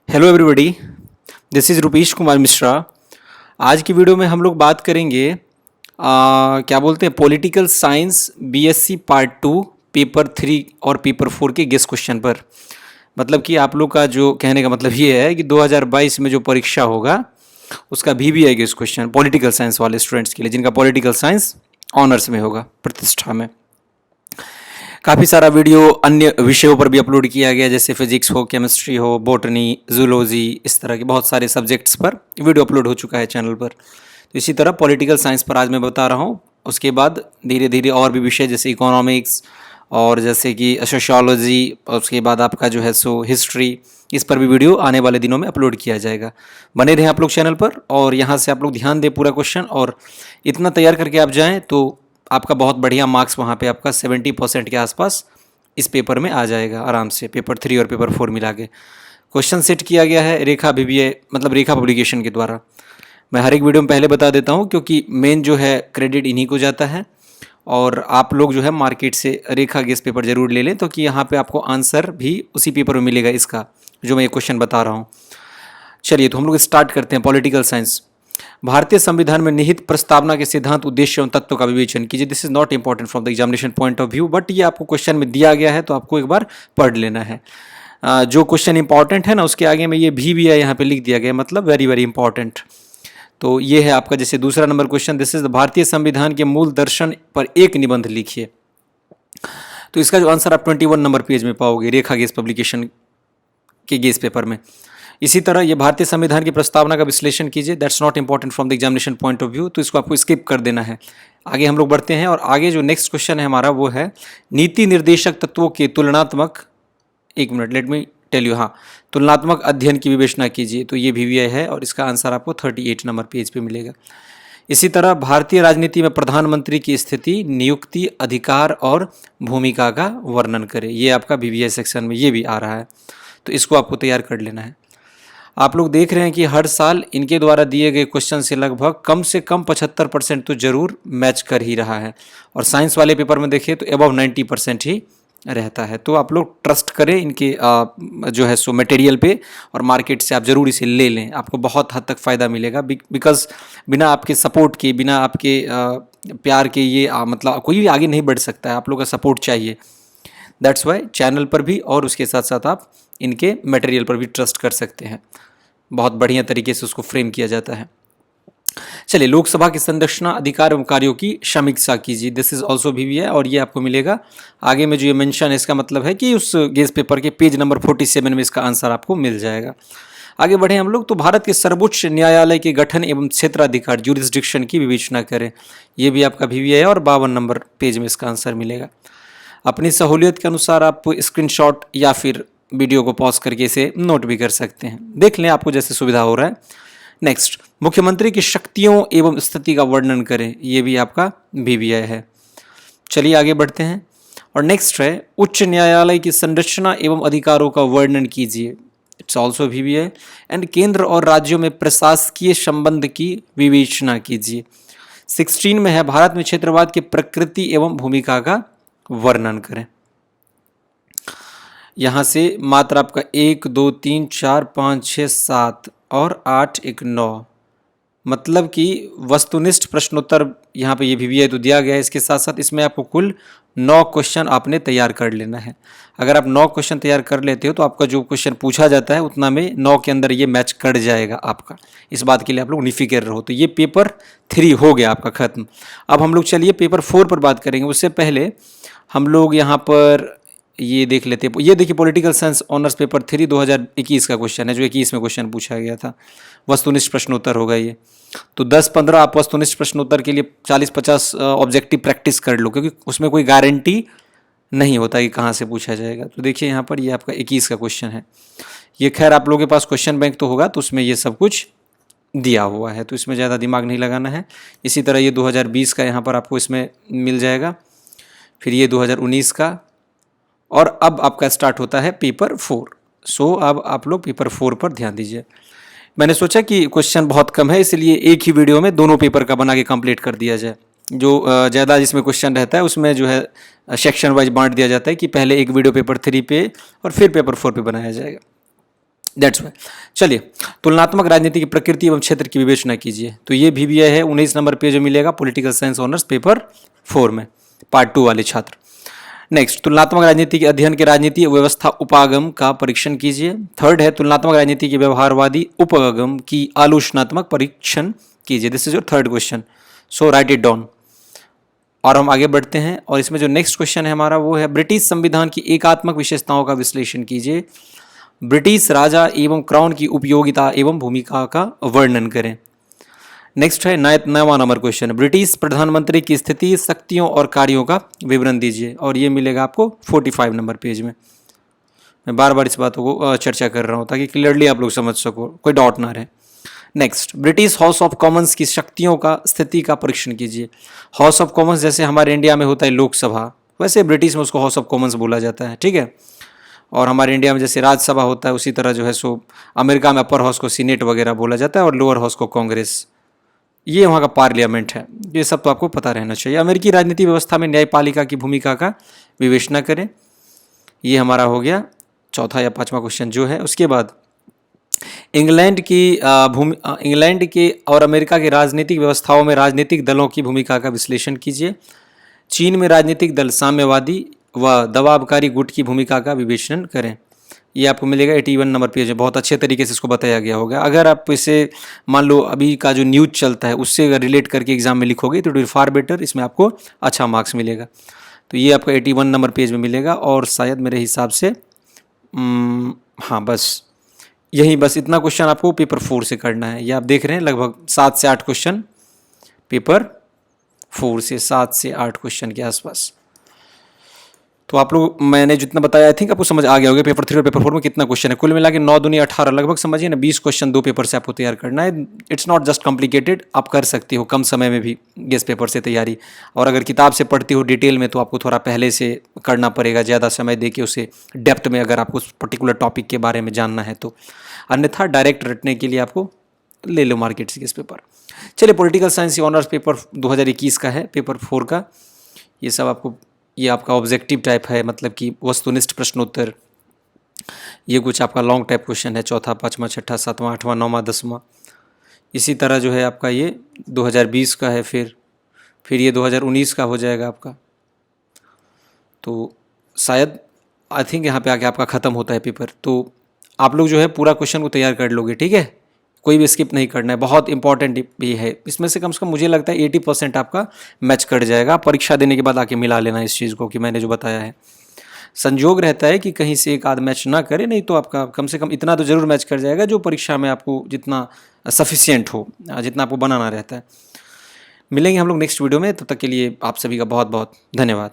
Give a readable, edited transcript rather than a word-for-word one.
Hello everybody, this is Rupesh Kumar Mishra. आज की video में हम लोग बात करेंगे क्या बोलते हैं political science BSc part 2 paper 3 और पेपर 4 के गेस क्वेश्चन पर। मतलब कि आप लोग का जो कहने का मतलब ये है कि 2022 में जो परीक्षा होगा उसका VBI guess question political science वाले स्टूडेंट्स के लिए जिनका पॉलिटिकल साइंस ऑनर्स में होगा प्रतिष्ठा में। काफ़ी सारा वीडियो अन्य विषयों पर भी अपलोड किया गया, जैसे फिजिक्स हो, केमिस्ट्री हो, बॉटनी, जूलॉजी, इस तरह के बहुत सारे सब्जेक्ट्स पर वीडियो अपलोड हो चुका है चैनल पर। तो इसी तरह पॉलिटिकल साइंस पर आज मैं बता रहा हूँ। उसके बाद धीरे धीरे और भी विषय जैसे इकोनॉमिक्स और जैसे कि सोशियोलॉजी, उसके बाद आपका जो है सो हिस्ट्री, इस पर भी वीडियो आने वाले दिनों में अपलोड किया जाएगा। बने रहें आप लोग चैनल पर और यहाँ से आप लोग ध्यान दें पूरा क्वेश्चन, और इतना तैयार करके आप जाएँ तो आपका बहुत बढ़िया मार्क्स वहाँ पे आपका 70% के आसपास इस पेपर में आ जाएगा आराम से। पेपर 3 और पेपर 4 मिला के क्वेश्चन सेट किया गया है रेखा VBI मतलब रेखा पब्लिकेशन के द्वारा। मैं हर एक वीडियो में पहले बता देता हूँ क्योंकि मेन जो है क्रेडिट इन्हीं को जाता है, और आप लोग जो है मार्केट से रेखा गेस पेपर जरूर ले लें तो कि यहाँ पे आपको आंसर भी उसी पेपर में मिलेगा इसका जो मैं ये क्वेश्चन बता रहा हूँ। चलिए तो हम लोग स्टार्ट करते हैं। Political science. भारतीय संविधान में निहित प्रस्तावना के सिद्धांत, उद्देश्य एवं तत्व का विवेचन कीजिए। This is not important from the examination point of view, but ये आपको क्वेश्चन में दिया गया है तो आपको एक बार पढ़ लेना है। जो क्वेश्चन इंपॉर्टेंट है ना उसके आगे में ये भी है यहाँ पे लिख दिया गया, मतलब वेरी वेरी इंपॉर्टेंट। तो ये है आपका जैसे दूसरा नंबर क्वेश्चन, दिस इज भारतीय संविधान के मूल दर्शन पर एक निबंध लिखिए। तो इसका जो आंसर आप 21 नंबर पेज में पाओगे रेखा गेस पब्लिकेशन के गेस पेपर में। इसी तरह ये भारतीय संविधान की प्रस्तावना का विश्लेषण कीजिए। That's not important from the examination point of view, तो इसको आपको स्किप कर देना है। आगे हम लोग बढ़ते हैं और आगे जो नेक्स्ट क्वेश्चन है हमारा वो है नीति निर्देशक तत्वों के तुलनात्मक, एक minute let me tell you, हाँ, तुलनात्मक अध्ययन की विवेचना कीजिए। तो ये VBI है और इसका आंसर आपको 38 नंबर पेज पे मिलेगा। इसी तरह भारतीय राजनीति में प्रधानमंत्री की स्थिति, नियुक्ति, अधिकार और भूमिका का वर्णन करें। ये आपका VBI सेक्शन में ये भी आ रहा है, तो इसको आपको तैयार कर लेना है। आप लोग देख रहे हैं कि हर साल इनके द्वारा दिए गए क्वेश्चन से लगभग कम से कम 75% तो जरूर मैच कर ही रहा है, और साइंस वाले पेपर में देखें तो अबव 90% ही रहता है। तो आप लोग ट्रस्ट करें इनके जो है सो मटेरियल पे, और मार्केट से आप ज़रूर इसे ले लें, आपको बहुत हद तक फ़ायदा मिलेगा। बिकॉज बिना आपके सपोर्ट के, बिना आपके प्यार के ये मतलब कोई भी आगे नहीं बढ़ सकता है। आप लोग का सपोर्ट चाहिए। दैट्स वाई चैनल पर भी और उसके साथ साथ आप इनके मटेरियल पर भी ट्रस्ट कर सकते हैं। बहुत बढ़िया तरीके से उसको फ्रेम किया जाता है। चलिए, लोकसभा की संरचना, अधिकार एवं कार्यों की समीक्षा कीजिए। दिस इज ऑल्सो VBI और ये आपको मिलेगा। आगे में जो ये मेंशन है इसका मतलब है कि उस गेस पेपर के पेज नंबर 47 में इसका आंसर आपको मिल जाएगा। आगे बढ़े हम लोग तो भारत के सर्वोच्च न्यायालय के गठन एवं क्षेत्राधिकार ज्यूरिसडिक्शन की विवेचना करें। ये भी आपका VBI है और 52 नंबर पेज में इसका आंसर मिलेगा। अपनी सहूलियत के अनुसार आप स्क्रीनशॉट या फिर वीडियो को पॉज करके इसे नोट भी कर सकते हैं, देख लें आपको जैसे सुविधा हो रहा है। नेक्स्ट, मुख्यमंत्री की शक्तियों एवं स्थिति का वर्णन करें। ये भी आपका VBI है। चलिए आगे बढ़ते हैं और नेक्स्ट है उच्च न्यायालय की संरचना एवं अधिकारों का वर्णन कीजिए। It's also VBI। एंड केंद्र और राज्यों में प्रशासकीय संबंध की विवेचना कीजिए। 16 में है भारत में क्षेत्रवाद की प्रकृति एवं भूमिका का वर्णन करें। यहाँ से मात्र आपका 1 2 3 4 5 6 7 और 8 1 9, मतलब कि वस्तुनिष्ठ प्रश्नोत्तर यहाँ पे ये VBI तो दिया गया है। इसके साथ साथ इसमें आपको कुल 9 क्वेश्चन आपने तैयार कर लेना है। अगर आप 9 क्वेश्चन तैयार कर लेते हो तो आपका जो क्वेश्चन पूछा जाता है उतना में 9 के अंदर ये मैच कर जाएगा आपका। इस बात के लिए आप लोग निफिक्र रहो। तो ये पेपर 3 हो गया आपका खत्म। अब हम लोग चलिए पेपर 4 पर बात करेंगे। उससे पहले हम लोग यहाँ पर ये देख लेते हैं। ये देखिए पॉलिटिकल साइंस ऑनर्स पेपर 3 2021 का क्वेश्चन है, जो 21 में क्वेश्चन पूछा गया था। वस्तुनिष्ठ प्रश्नोत्तर होगा ये। तो 10-15 आप वस्तुनिष्ठ प्रश्नोत्तर के लिए 40-50 ऑब्जेक्टिव प्रैक्टिस कर लो, क्योंकि उसमें कोई गारंटी नहीं होता कि कहाँ से पूछा जाएगा। तो देखिए यहाँ पर ये आपका 21 का क्वेश्चन है। ये खैर आप लोगों के पास क्वेश्चन बैंक तो होगा, तो उसमें ये सब कुछ दिया हुआ है, तो इसमें ज़्यादा दिमाग नहीं लगाना है। इसी तरह ये 2020 का यहाँ पर आपको इसमें मिल जाएगा, फिर ये 2019 का, और अब आपका स्टार्ट होता है पेपर 4। सो अब आप लोग पेपर 4 पर ध्यान दीजिए। मैंने सोचा कि क्वेश्चन बहुत कम है, इसलिए एक ही वीडियो में दोनों पेपर का बना के कंप्लीट कर दिया जाए। जो ज़्यादा जिसमें क्वेश्चन रहता है उसमें जो है सेक्शन वाइज बांट दिया जाता है कि पहले एक वीडियो पेपर 3 पे और फिर पेपर 4 पे बनाया जाएगा। That's why. चलिए, तुलनात्मक राजनीति की प्रकृति एवं क्षेत्र की विवेचना कीजिए। तो ये भी यह है 19 नंबर पे जो मिलेगा पॉलिटिकल साइंस ऑनर्स पेपर 4 में, पार्ट 2 वाले छात्र। नेक्स्ट, तुलनात्मक राजनीति के अध्ययन के राजनीति व्यवस्था उपागम का परीक्षण कीजिए। थर्ड है तुलनात्मक राजनीति के व्यवहारवादी उपगम की आलोचनात्मक परीक्षण कीजिए। This is your third question, so right it down. और हम आगे बढ़ते हैं और इसमें जो नेक्स्ट क्वेश्चन है हमारा वो है ब्रिटिश संविधान की एकात्मक विशेषताओं का विश्लेषण कीजिए। ब्रिटिश राजा एवं क्राउन की उपयोगिता एवं भूमिका का वर्णन करें। नेक्स्ट है 9वां नंबर क्वेश्चन, ब्रिटिश प्रधानमंत्री की स्थिति, शक्तियों और कार्यों का विवरण दीजिए। और ये मिलेगा आपको 45 नंबर पेज में। मैं बार बार इस बातों को चर्चा कर रहा हूँ ताकि क्लियरली आप लोग समझ सको, कोई डाउट ना रहे। Next, British house of Commons की शक्तियों का स्थिति का परीक्षण कीजिए। हाउस ऑफ कॉमन्स जैसे हमारे इंडिया में होता है लोकसभा, वैसे ब्रिटिश में उसको हाउस ऑफ कॉमन्स बोला जाता है, ठीक है। और हमारे इंडिया में जैसे राज्यसभा होता है उसी तरह जो है सो अमेरिका में अपर हाउस को सीनेट वगैरह बोला जाता है और लोअर हाउस को कांग्रेस, ये वहाँ का पार्लियामेंट है। ये सब तो आपको पता रहना चाहिए। अमेरिकी राजनीति व्यवस्था में न्यायपालिका की भूमिका का विवेचना करें। ये हमारा हो गया चौथा या पांचवा क्वेश्चन जो है। उसके बाद इंग्लैंड के और अमेरिका की राजनीतिक व्यवस्थाओं में राजनीतिक दलों की भूमिका का विश्लेषण कीजिए। चीन में राजनीतिक दल साम्यवादी व दबावकारी गुट की भूमिका का विवेचन करें। ये आपको मिलेगा 81 नंबर पेज में, बहुत अच्छे तरीके से इसको बताया गया होगा। अगर आप इसे मान लो अभी का जो न्यूज चलता है उससे अगर रिलेट करके एग्जाम में लिखोगे तो इट विल फार बेटर, इसमें आपको अच्छा मार्क्स मिलेगा। तो ये आपका 81 नंबर पेज में मिलेगा। और शायद मेरे हिसाब से हाँ बस यही, बस इतना क्वेश्चन आपको पेपर 4 से करना है। ये आप देख रहे हैं लगभग 7 से 8 क्वेश्चन पेपर 4 से, 7 से 8 क्वेश्चन के आसपास। तो आप लोग मैंने जितना बताया आई थिंक आपको समझ आ गया होगा पेपर 3 और पेपर 4 में कितना क्वेश्चन है। कुल मिला के 9 दूनी 18 लगभग समझिए ना, 20 क्वेश्चन 2 पेपर से आपको तैयार करना है। इट्स नॉट जस्ट कॉम्प्लिकेटेड, आप कर सकते हो कम समय में भी गेस्ट पेपर से तैयारी। और अगर किताब से पढ़ते हो डिटेल में तो आपको थोड़ा पहले से करना पड़ेगा, ज़्यादा समय दे के उसे डेप्थ में अगर आपको उस पर्टिकुलर टॉपिक के बारे में जानना है तो। अन्यथा डायरेक्ट रटने के लिए आपको ले लो मार्केट से गेस्ट पेपर। चलिए, पॉलिटिकल साइंस ऑनर्स पेपर 2021 का है, पेपर 4 का। ये सब आपको, ये आपका ऑब्जेक्टिव टाइप है, मतलब कि वस्तुनिष्ठ प्रश्नोत्तर। ये कुछ आपका लॉन्ग टाइप क्वेश्चन है, चौथा, पाँचवा, छठा, सातवां, आठवां, नौवां, 10वां। इसी तरह जो है आपका ये 2020 का है, फिर ये 2019 का हो जाएगा आपका। तो शायद आई थिंक यहाँ पे आके आपका ख़त्म होता है पेपर। तो आप लोग जो है पूरा क्वेश्चन को तैयार कर लोगे, ठीक है, कोई भी स्किप नहीं करना है। बहुत इंपॉर्टेंट भी है, इसमें से कम मुझे लगता है 80% आपका मैच कर जाएगा। परीक्षा देने के बाद आके मिला लेना इस चीज़ को कि मैंने जो बताया है। संजोग रहता है कि कहीं से एक आध मैच ना करे, नहीं तो आपका कम से कम इतना तो ज़रूर मैच कर जाएगा जो परीक्षा में आपको जितना सफिशियंट हो, जितना आपको बनाना रहता है। मिलेंगे हम लोग नेक्स्ट वीडियो में, तब तक के लिए आप सभी का बहुत बहुत धन्यवाद।